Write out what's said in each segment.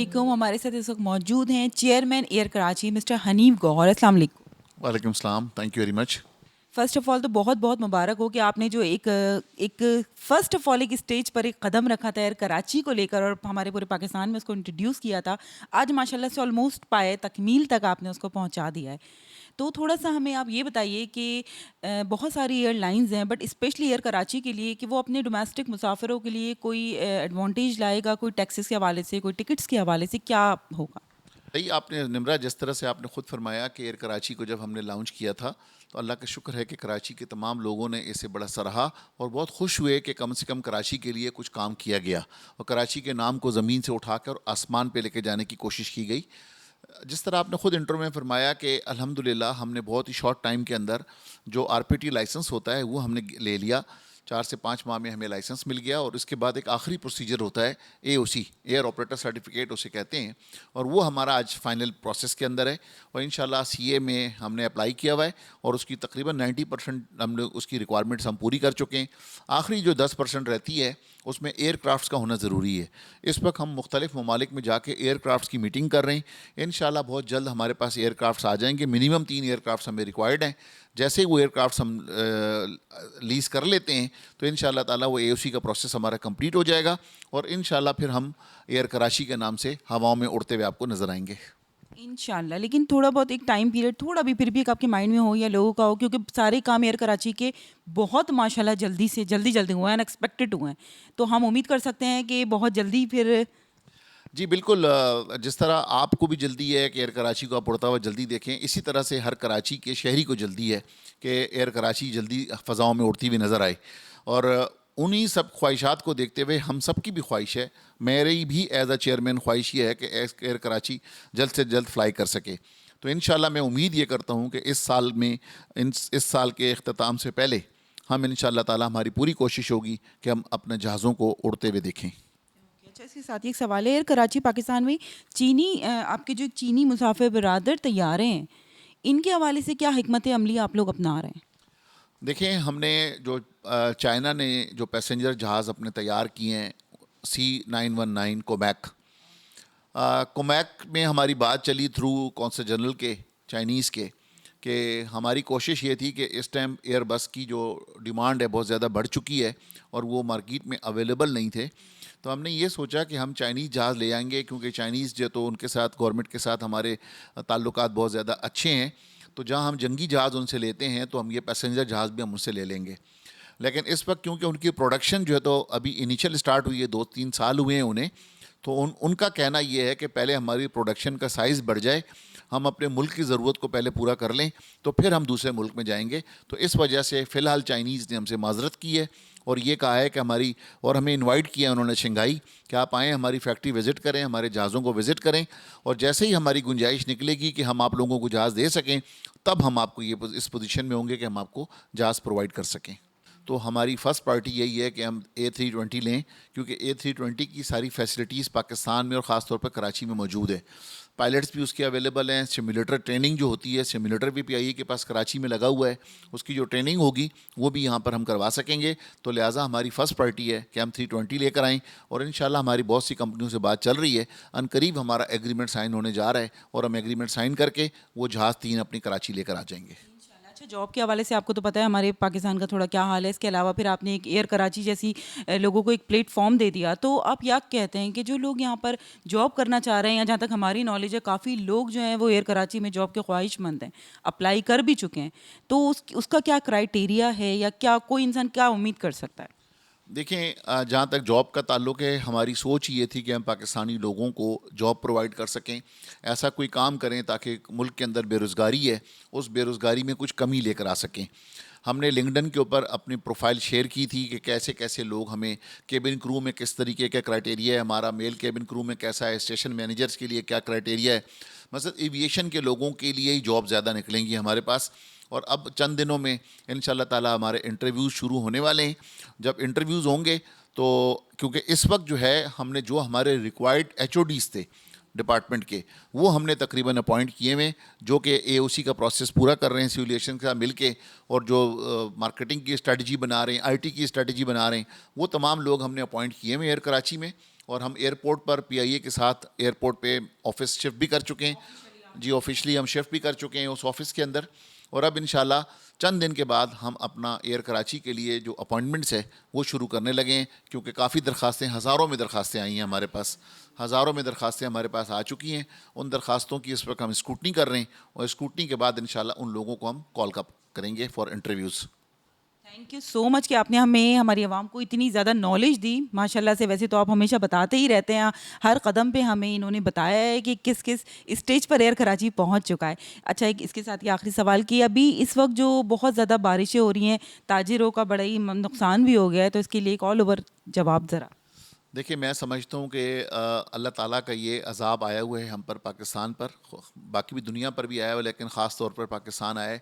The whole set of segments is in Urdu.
علیکم. ہمارے ساتھ اس وقت موجود ہیں chairman air Karachi mister Hanif Gohar. السلام علیکم. وعلیکم السلام. Thank you very much. First of all تو بہت بہت مبارک ہو کہ آپ نے جو ایک فرسٹ آف آل ایک اسٹیج پر ایک قدم رکھا تھا ایئر کراچی کو لے کر اور ہمارے پورے پاکستان میں اس کو انٹروڈیوس کیا تھا. آج ماشاء اللہ سے آلموسٹ پائے تکمیل تک آپ نے اس کو پہنچا دیا ہے. تو تھوڑا سا ہمیں آپ یہ بتائیے کہ بہت ساری ایئر لائنز ہیں بٹ اسپیشلی ایئر کراچی کے لیے کہ وہ اپنے ڈومیسٹک مسافروں کے لیے کوئی ایڈوانٹیج لائے گا, کوئی ٹیکسز کے حوالے سے, کوئی ٹکٹس کے حوالے سے, کیا ہوگا؟ آپ نے نمرہ جس طرح سے آپ نے خود فرمایا کہ ایئر کراچی کو جب ہم نے لانچ کیا تھا تو اللہ کا شکر ہے کہ کراچی کے تمام لوگوں نے اسے بڑا سراہا اور بہت خوش ہوئے کہ کم سے کم کراچی کے لیے کچھ کام کیا گیا اور کراچی کے نام کو زمین سے اٹھا کر آسمان پہ لے کے جانے کی کوشش کی گئی. جس طرح آپ نے خود انٹرو میں فرمایا کہ الحمدللہ ہم نے بہت ہی شارٹ ٹائم کے اندر جو آر پی ٹی لائسنس ہوتا ہے وہ ہم نے لے لیا. 4 سے 5 ماہ میں ہمیں لائسنس مل گیا اور اس کے بعد ایک آخری پروسیجر ہوتا ہے AOC, ایئر آپریٹر سرٹیفکیٹ اسے کہتے ہیں, اور وہ ہمارا آج فائنل پروسیس کے اندر ہے اور انشاءاللہ CA میں ہم نے اپلائی کیا ہوا ہے اور اس کی تقریباً 90% ہم نے اس کی ریکوائرمنٹس ہم پوری کر چکے ہیں. آخری جو 10% رہتی ہے اس میں ایئر کرافٹس کا ہونا ضروری ہے. اس وقت ہم مختلف ممالک میں جا کے ایئر کرافٹس کی میٹنگ کر رہے ہیں. انشاءاللہ بہت جلد ہمارے پاس ایئر کرافٹس آ جائیں گے. منیمم 3 ایئر کرافٹس ہمیں ریکوائرڈ ہیں. جیسے ہی وہ ایئر کرافٹس ہم لیز کر لیتے ہیں تو انشاءاللہ تعالیٰ وہ AOC کا پروسیس ہمارا کمپلیٹ ہو جائے گا اور انشاءاللہ پھر ہم ایئر کراچی کے نام سے ہواؤں میں اڑتے ہوئے آپ کو نظر آئیں گے انشاءاللہ. لیکن تھوڑا بہت ایک ٹائم پیریڈ تھوڑا بھی پھر بھی ایک آپ کے مائنڈ میں ہو یا لوگوں کا ہو, کیونکہ سارے کام ایئر کراچی کے بہت ماشاءاللہ جلدی ہوئے ہیں, ان ایکسپیکٹڈ ہوئے ہیں, تو ہم امید کر سکتے ہیں کہ بہت جلدی پھر. جی بالکل. جس طرح آپ کو بھی جلدی ہے کہ ایئر کراچی کو آپ اڑتا ہوا جلدی دیکھیں, اسی طرح سے ہر کراچی کے شہری کو جلدی ہے کہ ایئر کراچی جلدی فضاؤں میں اڑتی ہوئی نظر آئے. اور انہی سب خواہشات کو دیکھتے ہوئے ہم سب کی بھی خواہش ہے, میری بھی ایز اے چیئرمین خواہش یہ ہے کہ ایئر کراچی جلد سے جلد فلائی کر سکے. تو انشاءاللہ میں امید یہ کرتا ہوں کہ اس سال میں اس سال کے اختتام سے پہلے ہم انشاءاللہ تعالی ہماری پوری کوشش ہوگی کہ ہم اپنے جہازوں کو اڑتے ہوئے دیکھیں. اچھا, اس کے ساتھ ایک سوال ہے, ایئر کراچی پاکستان میں چینی آپ کے جو چینی مسافر برادر طیارے ہیں ان کے حوالے سے کیا حکمت عملی آپ لوگ اپنا رہے ہیں؟ دیکھیں, ہم نے جو چائنا نے جو پیسنجر جہاز اپنے تیار کیے ہیں C919 کومیک میں ہماری بات چلی تھرو کونسل جنرل کے چائنیز کے کہ ہماری کوشش یہ تھی کہ اس ٹائم ایئر بس کی جو ڈیمانڈ ہے بہت زیادہ بڑھ چکی ہے اور وہ مارکیٹ میں اویلیبل نہیں تھے. تو ہم نے یہ سوچا کہ ہم چائنیز جہاز لے آئیں گے, کیونکہ چائنیز جو تو ان کے ساتھ گورنمنٹ کے ساتھ ہمارے تعلقات بہت زیادہ اچھے ہیں. تو جہاں ہم جنگی جہاز ان سے لیتے ہیں تو ہم یہ پیسنجر جہاز بھی ہم ان سے لے لیں گے. لیکن اس وقت کیونکہ ان کی پروڈکشن جو ہے تو ابھی انیشیل اسٹارٹ ہوئی ہے, 2-3 سال ہوئے ہیں انہیں, تو ان کا کہنا یہ ہے کہ پہلے ہماری پروڈکشن کا سائز بڑھ جائے, ہم اپنے ملک کی ضرورت کو پہلے پورا کر لیں تو پھر ہم دوسرے ملک میں جائیں گے. تو اس وجہ سے فی الحال چائنیز نے ہم سے معذرت کی ہے اور یہ کہا ہے کہ اور ہمیں انوائٹ کیا انہوں نے شنگھائی کہ آپ آئیں, ہماری فیکٹری وزٹ کریں, ہمارے جہازوں کو وزٹ کریں, اور جیسے ہی ہماری گنجائش نکلے گی کہ ہم آپ لوگوں کو جہاز دے سکیں تب ہم آپ کو اس پوزیشن میں ہوں گے کہ ہم آپ کو جہاز پرووائڈ کر سکیں. تو ہماری فرسٹ پارٹی یہی ہے کہ ہم A320 لیں, کیونکہ A320 کی ساری فیسلٹیز پاکستان میں اور خاص طور پر کراچی میں موجود ہے. پائلٹس بھی اس کے اویلیبل ہیں, سیمولیٹر ٹریننگ جو ہوتی ہے سیمولیٹر بھی PIE کے پاس کراچی میں لگا ہوا ہے, اس کی جو ٹریننگ ہوگی وہ بھی یہاں پر ہم کروا سکیں گے. تو لہٰذا ہماری فرسٹ پارٹی ہے کہ ہم 320 لے کر آئیں, اور انشاءاللہ ہماری بہت سی کمپنیوں سے بات چل رہی ہے, ان قریب ہمارا ایگریمنٹ سائن ہونے جا رہا ہے اور ہم ایگریمنٹ سائن کر کے وہ جہاز 3 اپنی کراچی لے کر آ جائیں گے. اچھا, جاب کے حوالے سے آپ کو تو پتہ ہے ہمارے پاکستان کا تھوڑا کیا حال ہے, اس کے علاوہ پھر آپ نے ایک ایئر کراچی جیسی لوگوں کو ایک پلیٹ فارم دے دیا, تو آپ کیا کہتے ہیں کہ جو لوگ یہاں پر جاب کرنا چاہ رہے ہیں, یا جہاں تک ہماری نالج ہے کافی لوگ جو ہیں وہ ایئر کراچی میں جاب کے خواہش مند ہیں, اپلائی کر بھی چکے ہیں, تو اس کا کیا کرائیٹیریا ہے یا کیا کوئی انسان کیا امید کر سکتا ہے؟ دیکھیں, جہاں تک جاب کا تعلق ہے ہماری سوچ یہ تھی کہ ہم پاکستانی لوگوں کو جاب پرووائڈ کر سکیں, ایسا کوئی کام کریں تاکہ ملک کے اندر بے روزگاری ہے اس بے روزگاری میں کچھ کمی لے کر آ سکیں. ہم نے لنکڈن کے اوپر اپنی پروفائل شیئر کی تھی کہ کیسے کیسے لوگ ہمیں کیبن کرو میں کس طریقے کا کرائٹیریا ہے, ہمارا میل کیبن کرو میں کیسا ہے, اسٹیشن مینیجرز کے لیے کیا کرائٹیریا ہے. مثلا ایویشن کے لوگوں کے لیے ہی جاب زیادہ نکلیں گی ہمارے پاس, اور اب چند دنوں میں انشاءاللہ تعالی ہمارے انٹرویوز شروع ہونے والے ہیں. جب انٹرویوز ہوں گے تو کیونکہ اس وقت جو ہے ہم نے جو ہمارے ریکوائرڈ HODs تھے ڈپارٹمنٹ کے وہ ہم نے تقریباً اپوائنٹ کیے ہوئے, جو کہ AOC کا پروسیس پورا کر رہے ہیں سیولیشن کے ساتھ مل کے, اور جو مارکیٹنگ کی اسٹریٹجی بنا رہے ہیں, IT کی اسٹریٹجی بنا رہے ہیں, وہ تمام لوگ ہم نے اپوائنٹ کیے ہوئے ایئر کراچی میں. اور ہم ایئرپورٹ پر PIA کے ساتھ ایئرپورٹ پہ آفس شفٹ بھی کر چکے ہیں جی, آفیشلی ہم شفٹ بھی کر چکے ہیں اس آفس کے اندر. اور اب انشاءاللہ چند دن کے بعد ہم اپنا ایئر کراچی کے لیے جو اپائنٹمنٹس ہے وہ شروع کرنے لگے ہیں, کیونکہ کافی درخواستیں, ہزاروں میں درخواستیں آئی ہیں ہمارے پاس, ہزاروں میں درخواستیں ہمارے پاس آ چکی ہیں. ان درخواستوں کی اس وقت ہم اسکروٹنی کر رہے ہیں, اور اسکروٹنی کے بعد انشاءاللہ ان لوگوں کو ہم کال کریں گے for interviews. Thank you so much کہ آپ نے ہمیں, ہماری عوام کو اتنی زیادہ نالج دی ماشاء اللہ سے. ویسے تو آپ ہمیشہ بتاتے ہی رہتے ہیں, ہر قدم پہ ہمیں انہوں نے بتایا ہے کہ کس کس اسٹیج پر ایئر کراچی پہنچ چکا ہے. اچھا, ایک اس کے ساتھ یہ آخری سوال کہ ابھی اس وقت جو بہت زیادہ بارشیں ہو رہی ہیں, تاجروں کا بڑا ہی نقصان بھی ہو گیا ہے, تو اس کے لیے ایک آل اوور جواب ذرا. دیکھیے, میں سمجھتا ہوں کہ اللہ تعالیٰ کا یہ عذاب آیا ہوا ہے ہم پر, پاکستان پر, باقی بھی دنیا پر بھی آیا ہوا, لیکن خاص طور پر پاکستان آیا ہے.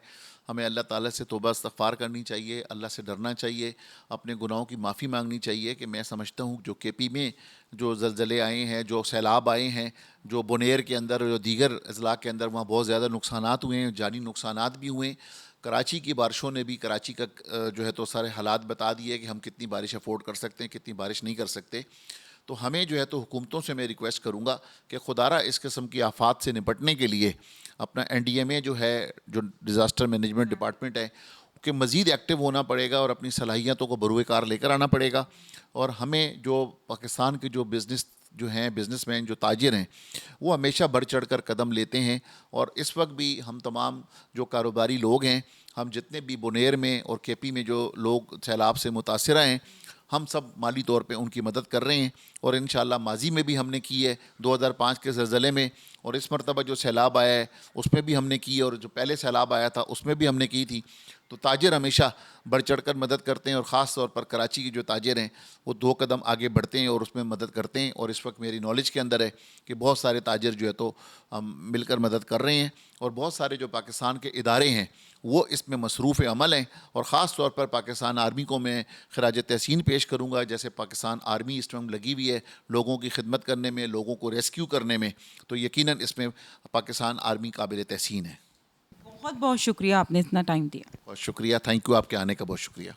ہمیں اللہ تعالیٰ سے توبہ استغفار کرنی چاہیے, اللہ سے ڈرنا چاہیے, اپنے گناہوں کی معافی مانگنی چاہیے. کہ میں سمجھتا ہوں جو KP میں جو زلزلے آئے ہیں, جو سیلاب آئے ہیں, جو بنیر کے اندر, جو دیگر اضلاع کے اندر وہاں بہت زیادہ نقصانات ہوئے ہیں, جانی نقصانات بھی ہوئے ہیں. کراچی کی بارشوں نے بھی کراچی کا جو ہے تو سارے حالات بتا دیے کہ ہم کتنی بارش افورڈ کر سکتے ہیں, کتنی بارش نہیں کر سکتے. تو ہمیں جو ہے تو حکومتوں سے میں ریکویسٹ کروں گا کہ خدارہ اس قسم کی آفات سے نپٹنے کے لیے اپنا NDMA جو ہے, جو ڈیزاسٹر مینجمنٹ ڈپارٹمنٹ ہے, کہ مزید ایکٹیو ہونا پڑے گا اور اپنی صلاحیتوں کو بروئے کار لے کر آنا پڑے گا. اور ہمیں جو پاکستان کے جو بزنس مین, جو تاجر ہیں, وہ ہمیشہ بڑھ چڑھ کر قدم لیتے ہیں. اور اس وقت بھی ہم تمام جو کاروباری لوگ ہیں, ہم جتنے بھی بنیر میں اور KP میں جو لوگ سیلاب سے متاثرہ ہیں, ہم سب مالی طور پہ ان کی مدد کر رہے ہیں. اور انشاءاللہ ماضی میں بھی ہم نے کی ہے 2005 کے زلزلے میں, اور اس مرتبہ جو سیلاب آیا ہے اس میں بھی ہم نے کی, اور جو پہلے سیلاب آیا تھا اس میں بھی ہم نے کی تھی. تو تاجر ہمیشہ بڑھ چڑھ کر مدد کرتے ہیں, اور خاص طور پر کراچی کے جو تاجر ہیں وہ 2 قدم آگے بڑھتے ہیں اور اس میں مدد کرتے ہیں. اور اس وقت میری نالج کے اندر ہے کہ بہت سارے تاجر جو ہے تو ہم مل کر مدد کر رہے ہیں, اور بہت سارے جو پاکستان کے ادارے ہیں وہ اس میں مصروف عمل ہیں. اور خاص طور پر پاکستان آرمی کو میں خراج تحسین پیش کروں گا. جیسے پاکستان آرمی اس ٹائم لگی ہوئی ہے لوگوں کی خدمت کرنے میں, لوگوں کو ریسکیو کرنے میں, تو یقیناً اس میں پاکستان آرمی قابل تحسین ہے. بہت بہت شکریہ, آپ نے اتنا ٹائم دیا. بہت شکریہ, تھینک یو, آپ کے آنے کا بہت شکریہ.